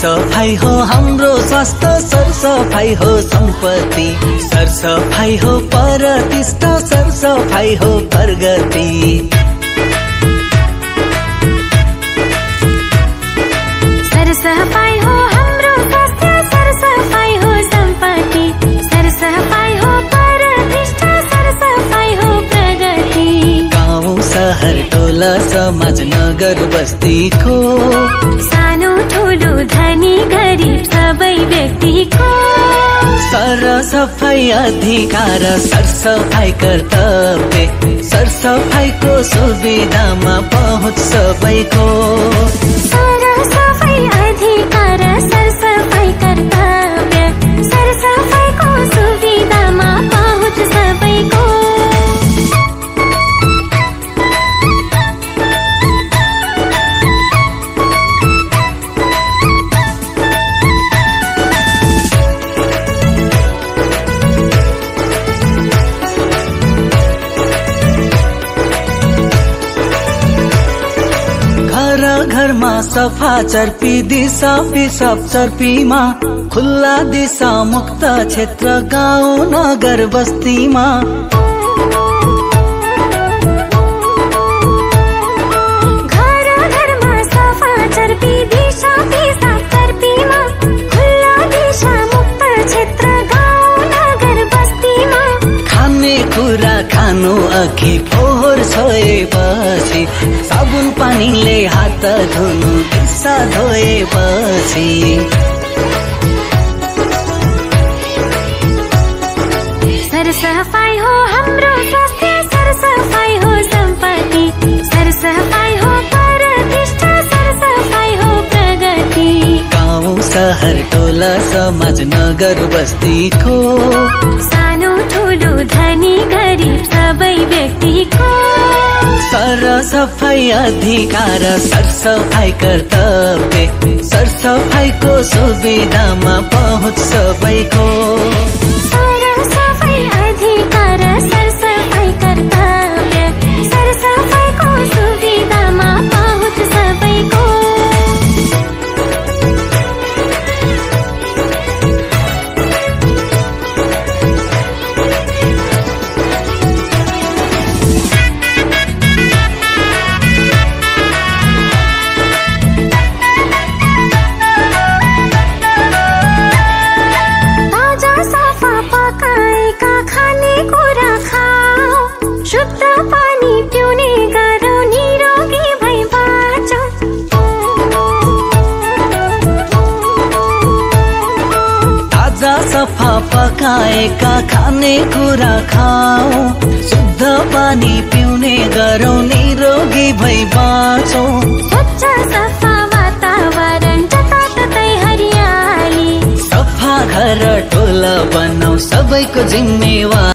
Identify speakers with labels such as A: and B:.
A: सरसफाई हो हाम्रो स्वास्थ्य, सरसफाई हो सम्पत्ति, सरसफाई हो प्रतिष्ठा, सरसफाई हो प्रगति।
B: सरसफाई हो हाम्रो स्वास्थ्य, सरसफाई हो सम्पत्ति, सरसफाई हो प्रतिष्ठा, सरसफाई हो प्रगति।
A: गाउँ सहर टोला समाज नगर बस्तीको,
B: सानो ठुलो धनी गरिब सबै व्यक्तिको
A: सरसफाई अधिकार, सरसफाई कर्तव्य, सरसफाईको सुविधामा पहुँच सबैको।
B: सरसफाई अधिकार, सरसफाई कर्तव्य, सरसफाईको सुविधामा पहुँच सबैको।
A: घरमा सफा चर्पी दिशा पिसाब चर्पीमा, खुल्ला दिशा मुक्त क्षेत्र गाउँ नगर बस्तीमा।
B: घरमा सफा चर्पी दिशा पिसाब चर्पीमा, खुल्ला दिशा मुक्त क्षेत्र गाउँ नगर बस्तीमा।
A: खाने कुरा खानु अघि फोहोर छोएपछि, साबुन पानीले हात धुनु दिशा धोएपछि।
B: सरसफाई हो हाम्रो स्वास्थ्य, सरसफाई हो सम्पत्ति, सरसफाई हो प्रतिष्ठा, सरसफाई हो प्रगति।
A: गाउँ सहर टोला समाज नगर बस्तीको,
B: सानो ठुलो धनी गरिब सबै व्यक्तिको
A: सरसफाई अधिकार, सरसफाई कर्तव्य, सरसफाईको सुविधामा पहुँच सबैको।
B: सरसफाई अधिकार, सरसफाई कर्तव्य, सरसफाईको सुविधामा पहुँच सबैको।
A: सफा पकाएका खाने कुरा खाऊ, शुद्ध पानी पिउने गरौँ, निरोगी भई बाँचौँ।
B: स्वच्छ सफा वातावरण, जताततै हरियाली,
A: सफा घर टोला बनाऊ सबैको जिम्मेवार।